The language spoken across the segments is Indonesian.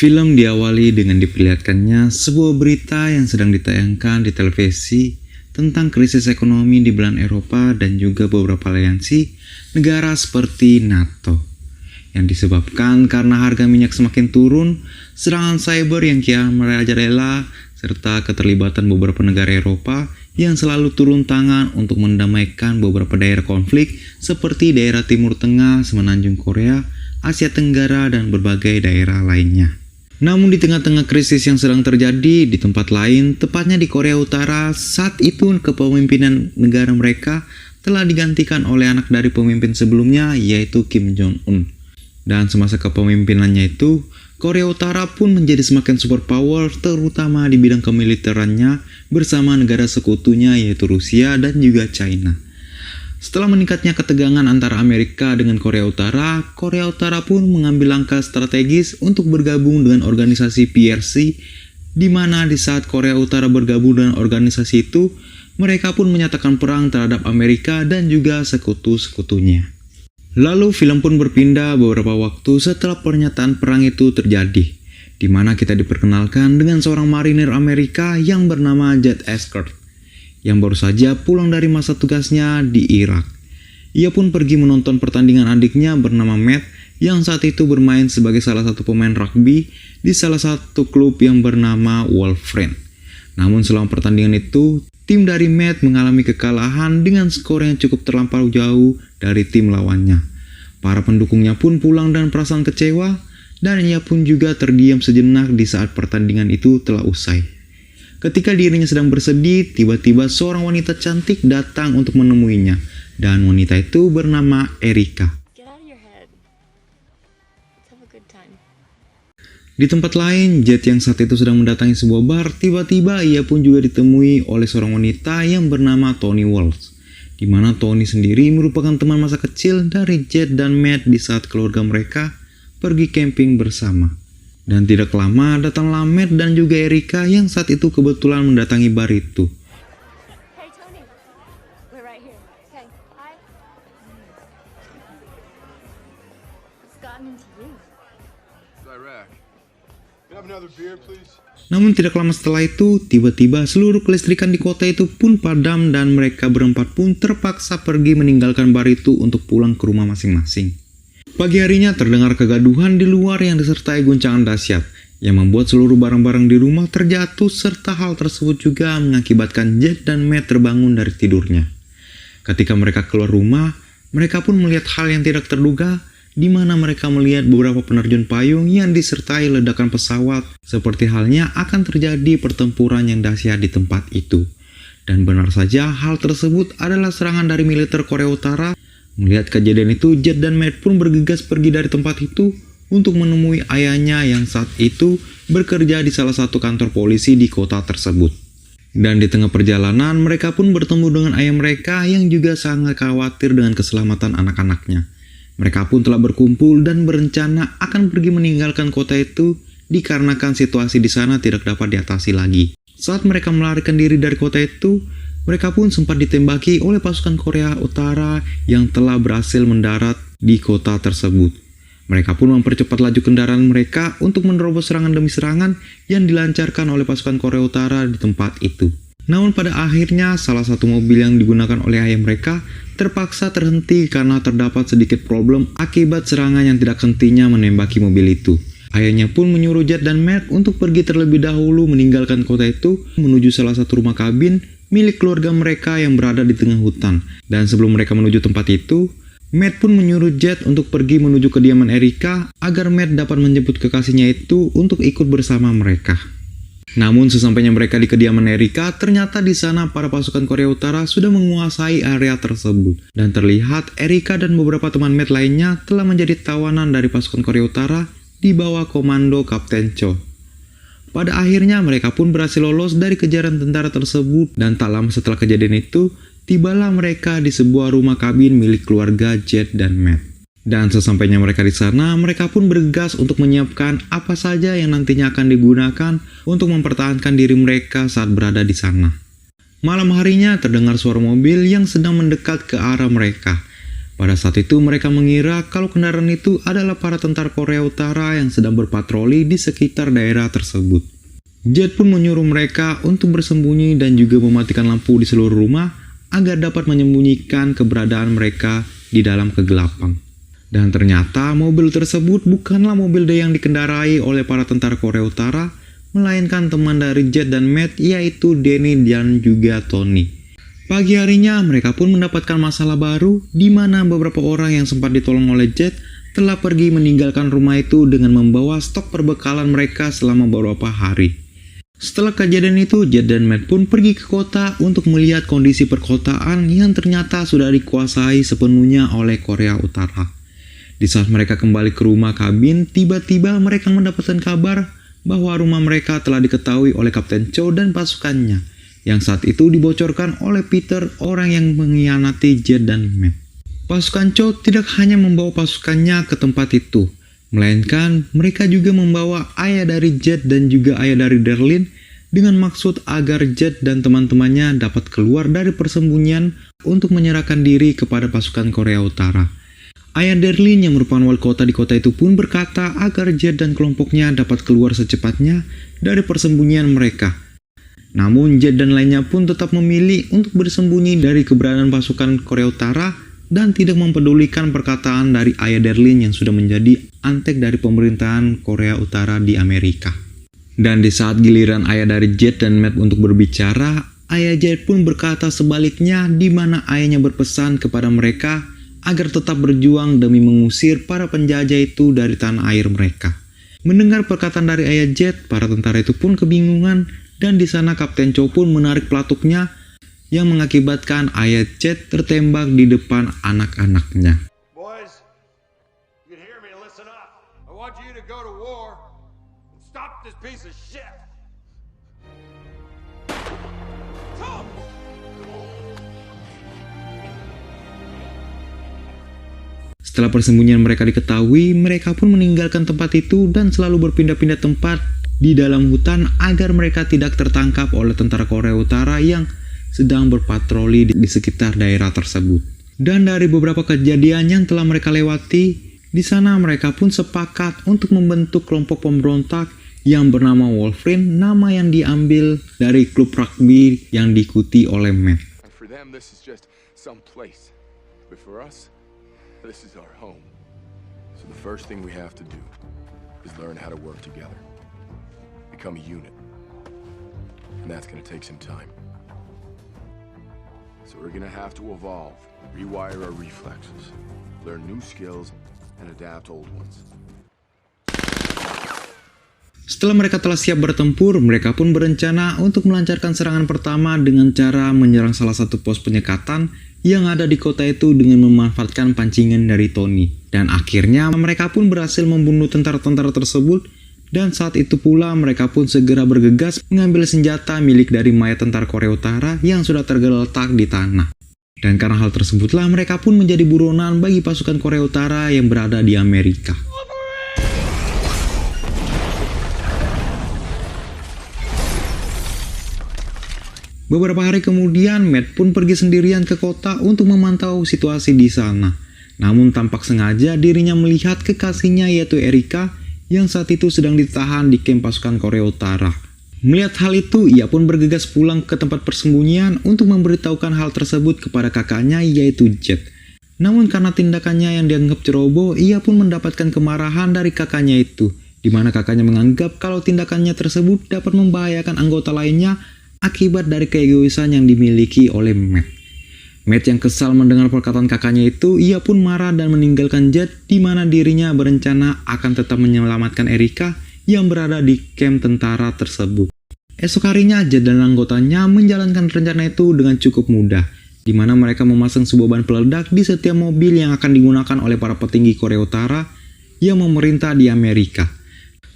Film diawali dengan diperlihatkannya sebuah berita yang sedang ditayangkan di televisi tentang krisis ekonomi di belahan Eropa dan juga beberapa aliansi negara seperti NATO, yang disebabkan karena harga minyak semakin turun, serangan cyber yang kian merajalela, serta keterlibatan beberapa negara Eropa yang selalu turun tangan untuk mendamaikan beberapa daerah konflik seperti daerah Timur Tengah, Semenanjung Korea, Asia Tenggara, dan berbagai daerah lainnya. Namun di tengah-tengah krisis yang sedang terjadi di tempat lain, tepatnya di Korea Utara, saat itu kepemimpinan negara mereka telah digantikan oleh anak dari pemimpin sebelumnya, yaitu Kim Jong-un. Dan semasa kepemimpinannya itu, Korea Utara pun menjadi semakin superpower, terutama di bidang kemiliterannya bersama negara sekutunya yaitu Rusia dan juga China. Setelah meningkatnya ketegangan antara Amerika dengan Korea Utara pun mengambil langkah strategis untuk bergabung dengan organisasi PRC, di mana di saat Korea Utara bergabung dengan organisasi itu, mereka pun menyatakan perang terhadap Amerika dan juga sekutu-sekutunya. Lalu film pun berpindah beberapa waktu setelah pernyataan perang itu terjadi, di mana kita diperkenalkan dengan seorang marinir Amerika yang bernama Jet Eschert, yang baru saja pulang dari masa tugasnya di Irak. Ia pun pergi menonton pertandingan adiknya bernama Matt yang saat itu bermain sebagai salah satu pemain rugby di salah satu klub yang bernama Wolverine. Namun selama pertandingan itu, tim dari Matt mengalami kekalahan dengan skor yang cukup terlampau jauh dari tim lawannya. Para pendukungnya pun pulang dan perasaan kecewa, dan ia pun juga terdiam sejenak di saat pertandingan itu telah usai. Ketika dirinya sedang bersedih, tiba-tiba seorang wanita cantik datang untuk menemuinya, dan wanita itu bernama Erika. Di tempat lain, Jet yang saat itu sedang mendatangi sebuah bar, tiba-tiba ia pun juga ditemui oleh seorang wanita yang bernama Tony Walsh, di mana Tony sendiri merupakan teman masa kecil dari Jet dan Matt di saat keluarga mereka pergi camping bersama. Dan tidak lama datanglah Matt dan juga Erika yang saat itu kebetulan mendatangi bar itu. Hey Tony, we're right here. Okay, hi. What's gotten into you? Iraq. Can I have another beer, please? Namun tidak lama setelah itu, tiba-tiba seluruh kelistrikan di kota itu pun padam dan mereka berempat pun terpaksa pergi meninggalkan bar itu untuk pulang ke rumah masing-masing. Pagi harinya terdengar kegaduhan di luar yang disertai guncangan dahsyat yang membuat seluruh barang-barang di rumah terjatuh, serta hal tersebut juga mengakibatkan Jet dan Matt terbangun dari tidurnya. Ketika mereka keluar rumah, mereka pun melihat hal yang tidak terduga, di mana mereka melihat beberapa penerjun payung yang disertai ledakan pesawat, seperti halnya akan terjadi pertempuran yang dahsyat di tempat itu. Dan benar saja hal tersebut adalah serangan dari militer Korea Utara. Melihat kejadian itu, Jet dan Matt pun bergegas pergi dari tempat itu untuk menemui ayahnya yang saat itu bekerja di salah satu kantor polisi di kota tersebut. Dan di tengah perjalanan, mereka pun bertemu dengan ayah mereka yang juga sangat khawatir dengan keselamatan anak-anaknya. Mereka pun telah berkumpul dan berencana akan pergi meninggalkan kota itu dikarenakan situasi di sana tidak dapat diatasi lagi. Saat mereka melarikan diri dari kota itu, mereka pun sempat ditembaki oleh pasukan Korea Utara yang telah berhasil mendarat di kota tersebut. Mereka pun mempercepat laju kendaraan mereka untuk menerobos serangan demi serangan yang dilancarkan oleh pasukan Korea Utara di tempat itu. Namun pada akhirnya salah satu mobil yang digunakan oleh ayah mereka terpaksa terhenti karena terdapat sedikit problem akibat serangan yang tidak hentinya menembaki mobil itu. Ayahnya pun menyuruh Jet dan Matt untuk pergi terlebih dahulu meninggalkan kota itu menuju salah satu rumah kabin milik keluarga mereka yang berada di tengah hutan. Dan sebelum mereka menuju tempat itu, Matt pun menyuruh Jet untuk pergi menuju kediaman Erika agar Matt dapat menjemput kekasihnya itu untuk ikut bersama mereka. Namun sesampainya mereka di kediaman Erika, ternyata di sana para pasukan Korea Utara sudah menguasai area tersebut. Dan terlihat Erika dan beberapa teman Matt lainnya telah menjadi tawanan dari pasukan Korea Utara di bawah komando Kapten Cho. Pada akhirnya mereka pun berhasil lolos dari kejaran tentara tersebut, dan tak lama setelah kejadian itu, tibalah mereka di sebuah rumah kabin milik keluarga Jet dan Matt. Dan sesampainya mereka di sana, mereka pun bergegas untuk menyiapkan apa saja yang nantinya akan digunakan untuk mempertahankan diri mereka saat berada di sana. Malam harinya terdengar suara mobil yang sedang mendekat ke arah mereka. Pada saat itu mereka mengira kalau kendaraan itu adalah para tentara Korea Utara yang sedang berpatroli di sekitar daerah tersebut. Jet pun menyuruh mereka untuk bersembunyi dan juga mematikan lampu di seluruh rumah agar dapat menyembunyikan keberadaan mereka di dalam kegelapan. Dan ternyata mobil tersebut bukanlah mobil yang dikendarai oleh para tentara Korea Utara, melainkan teman dari Jet dan Matt, yaitu Danny dan juga Tony. Pagi harinya mereka pun mendapatkan masalah baru di mana beberapa orang yang sempat ditolong oleh Jet telah pergi meninggalkan rumah itu dengan membawa stok perbekalan mereka selama beberapa hari. Setelah kejadian itu, Jet dan Matt pun pergi ke kota untuk melihat kondisi perkotaan yang ternyata sudah dikuasai sepenuhnya oleh Korea Utara. Di saat mereka kembali ke rumah kabin, tiba-tiba mereka mendapatkan kabar bahwa rumah mereka telah diketahui oleh Kapten Cho dan pasukannya, yang saat itu dibocorkan oleh Peter, orang yang mengkhianati Jet dan Matt. Pasukan Cho tidak hanya membawa pasukannya ke tempat itu, melainkan mereka juga membawa ayah dari Jet dan juga ayah dari Darlene dengan maksud agar Jet dan teman-temannya dapat keluar dari persembunyian untuk menyerahkan diri kepada pasukan Korea Utara. Ayah Darlene yang merupakan wali kota di kota itu pun berkata agar Jet dan kelompoknya dapat keluar secepatnya dari persembunyian mereka. Namun Jet dan lainnya pun tetap memilih untuk bersembunyi dari keberadaan pasukan Korea Utara dan tidak mempedulikan perkataan dari ayah Darlene yang sudah menjadi antek dari pemerintahan Korea Utara di Amerika. Dan di saat giliran ayah dari Jet dan Matt untuk berbicara, ayah Jet pun berkata sebaliknya, di mana ayahnya berpesan kepada mereka agar tetap berjuang demi mengusir para penjajah itu dari tanah air mereka. Mendengar perkataan dari ayah Jet, para tentara itu pun kebingungan, dan di sana Kapten Cho pun menarik pelatuknya yang mengakibatkan ayah Jet tertembak di depan anak-anaknya. Boys, you can hear me, listen up. I want you to go to war and stop this piece of shit. Come! Setelah persembunyian mereka diketahui, mereka pun meninggalkan tempat itu dan selalu berpindah-pindah tempat di dalam hutan agar mereka tidak tertangkap oleh tentara Korea Utara yang sedang berpatroli di sekitar daerah tersebut. Dan dari beberapa kejadian yang telah mereka lewati, di sana mereka pun sepakat untuk membentuk kelompok pemberontak yang bernama Wolverine, nama yang diambil dari klub rugby yang diikuti oleh Matt. And for them, this is just some place. But for us, this is our home. So the first thing we have to do is learn how to work together. Become a unit. And that's going to take some time. So we're going to have to evolve, rewire our reflexes, learn new skills, and adapt old ones. Setelah mereka telah siap bertempur, mereka pun berencana untuk melancarkan serangan pertama dengan cara menyerang salah satu pos penyekatan yang ada di kota itu dengan memanfaatkan pancingan dari Tony. Dan akhirnya mereka pun berhasil membunuh tentara-tentara tersebut, dan saat itu pula mereka pun segera bergegas mengambil senjata milik dari mayat tentara Korea Utara yang sudah tergeletak di tanah. Dan karena hal tersebutlah mereka pun menjadi buronan bagi pasukan Korea Utara yang berada di Amerika. Beberapa hari kemudian, Matt pun pergi sendirian ke kota untuk memantau situasi di sana. Namun tampak sengaja dirinya melihat kekasihnya yaitu Erika yang saat itu sedang ditahan di kamp pasukan Korea Utara. Melihat hal itu, ia pun bergegas pulang ke tempat persembunyian untuk memberitahukan hal tersebut kepada kakaknya yaitu Jet. Namun karena tindakannya yang dianggap ceroboh, ia pun mendapatkan kemarahan dari kakaknya itu, di mana kakaknya menganggap kalau tindakannya tersebut dapat membahayakan anggota lainnya akibat dari keegoisan yang dimiliki oleh Matt. Matt yang kesal mendengar perkataan kakaknya itu, ia pun marah dan meninggalkan Jet, di mana dirinya berencana akan tetap menyelamatkan Erika yang berada di kamp tentara tersebut. Esok harinya, Jet dan anggotanya menjalankan rencana itu dengan cukup mudah, di mana mereka memasang sebuah bahan peledak di setiap mobil yang akan digunakan oleh para petinggi Korea Utara yang memerintah di Amerika.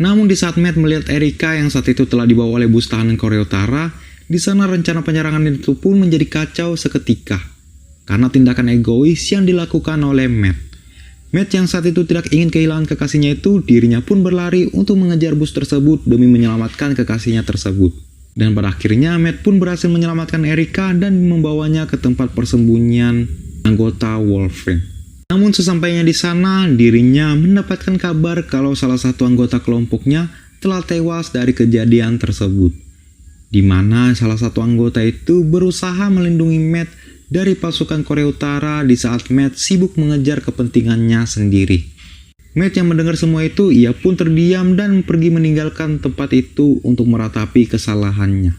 Namun di saat Matt melihat Erika yang saat itu telah dibawa oleh bus tahanan Korea Utara, di sana rencana penyerangan itu pun menjadi kacau seketika karena tindakan egois yang dilakukan oleh Matt. Matt yang saat itu tidak ingin kehilangan kekasihnya itu, dirinya pun berlari untuk mengejar bus tersebut demi menyelamatkan kekasihnya tersebut. Dan pada akhirnya Matt pun berhasil menyelamatkan Erika dan membawanya ke tempat persembunyian anggota Wolverine. Namun sesampainya di sana, dirinya mendapatkan kabar kalau salah satu anggota kelompoknya telah tewas dari kejadian tersebut, di mana salah satu anggota itu berusaha melindungi Matt dari pasukan Korea Utara di saat Matt sibuk mengejar kepentingannya sendiri. Matt yang mendengar semua itu, ia pun terdiam dan pergi meninggalkan tempat itu untuk meratapi kesalahannya.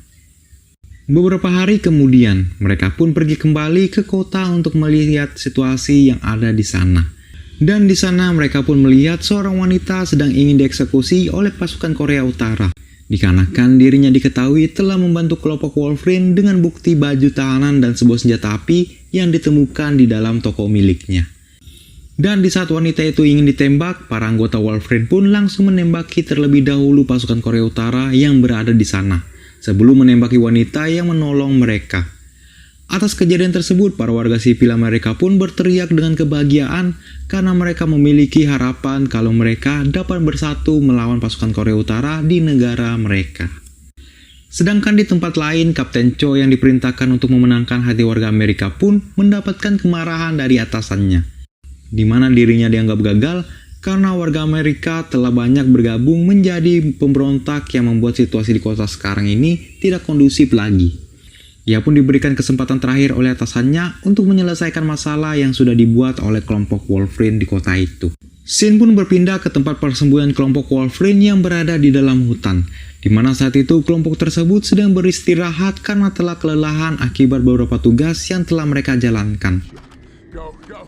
Beberapa hari kemudian, mereka pun pergi kembali ke kota untuk melihat situasi yang ada di sana. Dan di sana mereka pun melihat seorang wanita sedang ingin dieksekusi oleh pasukan Korea Utara. Dikarenakan dirinya diketahui telah membantu kelompok Wolverine dengan bukti baju tahanan dan sebuah senjata api yang ditemukan di dalam toko miliknya. Dan di saat wanita itu ingin ditembak, para anggota Wolverine pun langsung menembaki terlebih dahulu pasukan Korea Utara yang berada di sana, sebelum menembaki wanita yang menolong mereka. Atas kejadian tersebut, para warga sipil Amerika pun berteriak dengan kebahagiaan karena mereka memiliki harapan kalau mereka dapat bersatu melawan pasukan Korea Utara di negara mereka. Sedangkan di tempat lain, Kapten Cho yang diperintahkan untuk memenangkan hati warga Amerika pun mendapatkan kemarahan dari atasannya, di mana dirinya dianggap gagal karena warga Amerika telah banyak bergabung menjadi pemberontak yang membuat situasi di kota sekarang ini tidak kondusif lagi. Ia pun diberikan kesempatan terakhir oleh atasannya untuk menyelesaikan masalah yang sudah dibuat oleh kelompok Wolverine di kota itu. Shin pun berpindah ke tempat persembunyian kelompok Wolverine yang berada di dalam hutan, di mana saat itu kelompok tersebut sedang beristirahat karena telah kelelahan akibat beberapa tugas yang telah mereka jalankan. Go, go.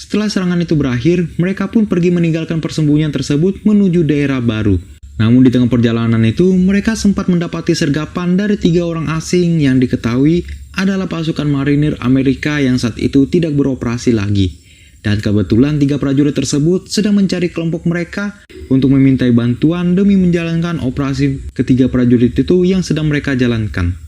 Setelah serangan itu berakhir, mereka pun pergi meninggalkan persembunyian tersebut menuju daerah baru. Namun di tengah perjalanan itu, mereka sempat mendapati sergapan dari 3 orang asing yang diketahui adalah pasukan marinir Amerika yang saat itu tidak beroperasi lagi. Dan kebetulan 3 prajurit tersebut sedang mencari kelompok mereka untuk memintai bantuan demi menjalankan operasi ketiga prajurit itu yang sedang mereka jalankan.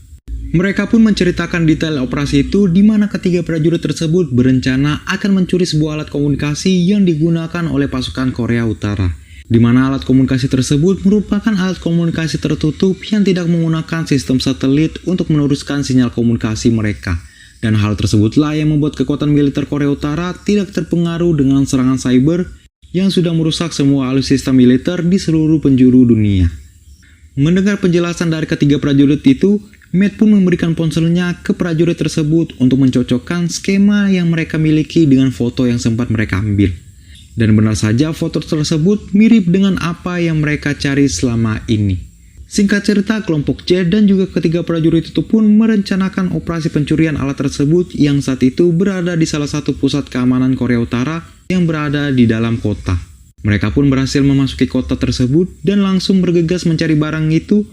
Mereka pun menceritakan detail operasi itu di mana ketiga prajurit tersebut berencana akan mencuri sebuah alat komunikasi yang digunakan oleh pasukan Korea Utara. Di mana alat komunikasi tersebut merupakan alat komunikasi tertutup yang tidak menggunakan sistem satelit untuk meneruskan sinyal komunikasi mereka. Dan hal tersebutlah yang membuat kekuatan militer Korea Utara tidak terpengaruh dengan serangan cyber yang sudah merusak semua alutsista militer di seluruh penjuru dunia. Mendengar penjelasan dari ketiga prajurit itu, Matt pun memberikan ponselnya ke prajurit tersebut untuk mencocokkan skema yang mereka miliki dengan foto yang sempat mereka ambil. Dan benar saja foto tersebut mirip dengan apa yang mereka cari selama ini. Singkat cerita, kelompok J dan juga ketiga prajurit itu pun merencanakan operasi pencurian alat tersebut yang saat itu berada di salah satu pusat keamanan Korea Utara yang berada di dalam kota. Mereka pun berhasil memasuki kota tersebut dan langsung bergegas mencari barang itu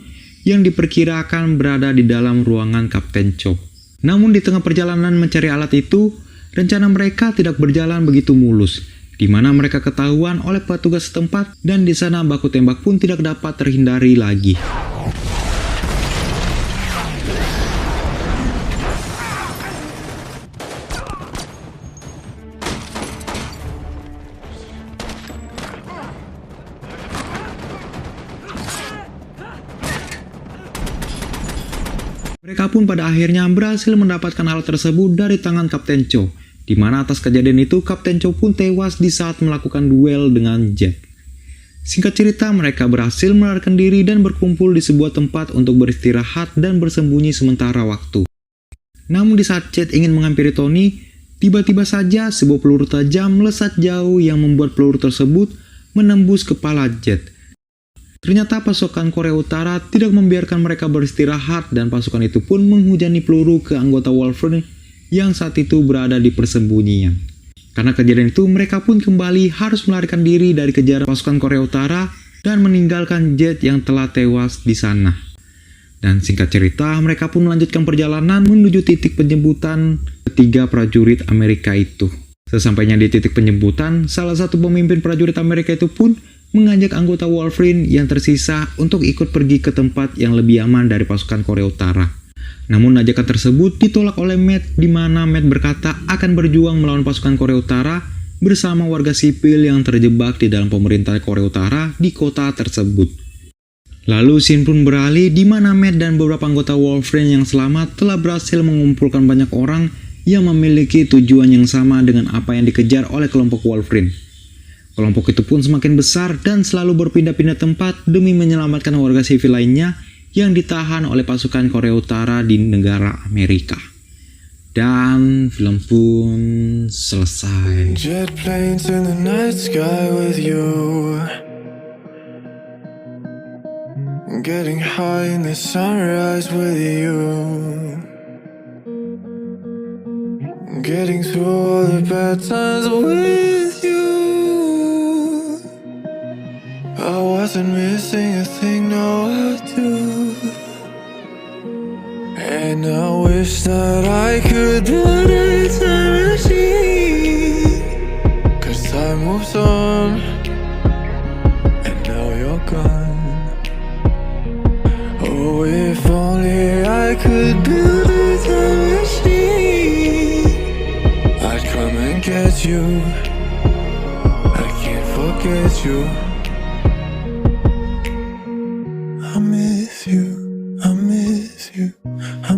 yang diperkirakan berada di dalam ruangan Kapten Cho. Namun di tengah perjalanan mencari alat itu, rencana mereka tidak berjalan begitu mulus, di mana mereka ketahuan oleh petugas setempat dan di sana baku tembak pun tidak dapat terhindari lagi. Mereka pun pada akhirnya berhasil mendapatkan alat tersebut dari tangan Kapten Cho, di mana atas kejadian itu Kapten Cho pun tewas di saat melakukan duel dengan Jet. Singkat cerita, mereka berhasil melarikan diri dan berkumpul di sebuah tempat untuk beristirahat dan bersembunyi sementara waktu. Namun di saat Jet ingin menghampiri Tony, tiba-tiba saja sebuah peluru tajam melesat jauh yang membuat peluru tersebut menembus kepala Jet. Ternyata pasukan Korea Utara tidak membiarkan mereka beristirahat dan pasukan itu pun menghujani peluru ke anggota Wolverine yang saat itu berada di persembunyian. Karena kejadian itu, mereka pun kembali harus melarikan diri dari kejaran pasukan Korea Utara dan meninggalkan Jet yang telah tewas di sana. Dan singkat cerita, mereka pun melanjutkan perjalanan menuju titik penjemputan ketiga prajurit Amerika itu. Sesampainya di titik penjemputan, salah satu pemimpin prajurit Amerika itu pun mengajak anggota Wolverine yang tersisa untuk ikut pergi ke tempat yang lebih aman dari pasukan Korea Utara. Namun ajakan tersebut ditolak oleh Matt, di mana Matt berkata akan berjuang melawan pasukan Korea Utara bersama warga sipil yang terjebak di dalam pemerintahan Korea Utara di kota tersebut. Lalu scene pun beralih di mana Matt dan beberapa anggota Wolverine yang selamat telah berhasil mengumpulkan banyak orang yang memiliki tujuan yang sama dengan apa yang dikejar oleh kelompok Wolverine. Kelompok itu pun semakin besar dan selalu berpindah-pindah tempat demi menyelamatkan warga sipil lainnya yang ditahan oleh pasukan Korea Utara di negara Amerika. Dan film pun selesai. Jet planes in the night sky with you, getting high in the sunrise with you, getting through all the bad times with you. I wasn't missing a thing, no I do. And I wish that I could build a time machine, 'cause time moves on, and now you're gone. Oh, if only I could build a time machine, I'd come and get you. I can't forget you. I miss you, I miss you, I